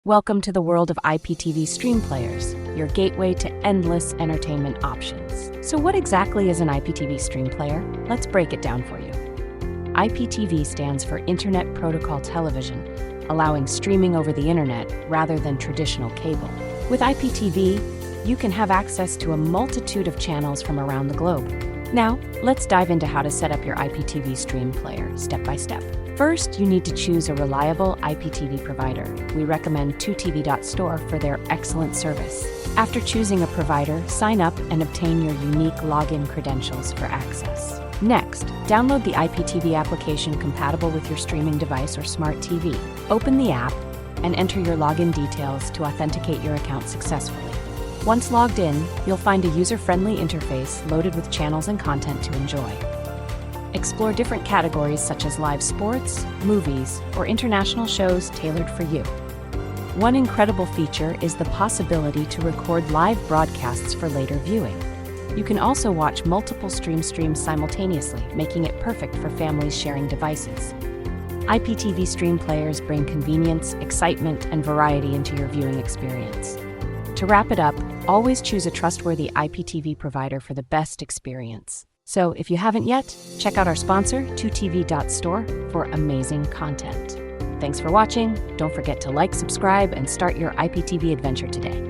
Welcome to the world of IPTV stream players, your gateway to endless entertainment options. So what exactly is an IPTV stream player? Let's break it down for you. IPTV stands for Internet Protocol Television, allowing streaming over the internet rather than traditional cable. With IPTV, you can have access to a multitude of channels from around the globe. Now, let's dive into how to set up your IPTV stream player step by step. First, you need to choose a reliable IPTV provider. We recommend 2TV.store for their excellent service. After choosing a provider, sign up and obtain your unique login credentials for access. Next, download the IPTV application compatible with your streaming device or smart TV. Open the app and enter your login details to authenticate your account successfully. Once logged in, you'll find a user-friendly interface loaded with channels and content to enjoy. Explore different categories such as live sports, movies, or international shows tailored for you. One incredible feature is the possibility to record live broadcasts for later viewing. You can also watch multiple streams simultaneously, making it perfect for families sharing devices. IPTV stream players bring convenience, excitement, and variety into your viewing experience. To wrap it up, always choose a trustworthy IPTV provider for the best experience. So if you haven't yet, check out our sponsor, 2TV.store, for amazing content. Thanks for watching. Don't forget to like, subscribe, and start your IPTV adventure today.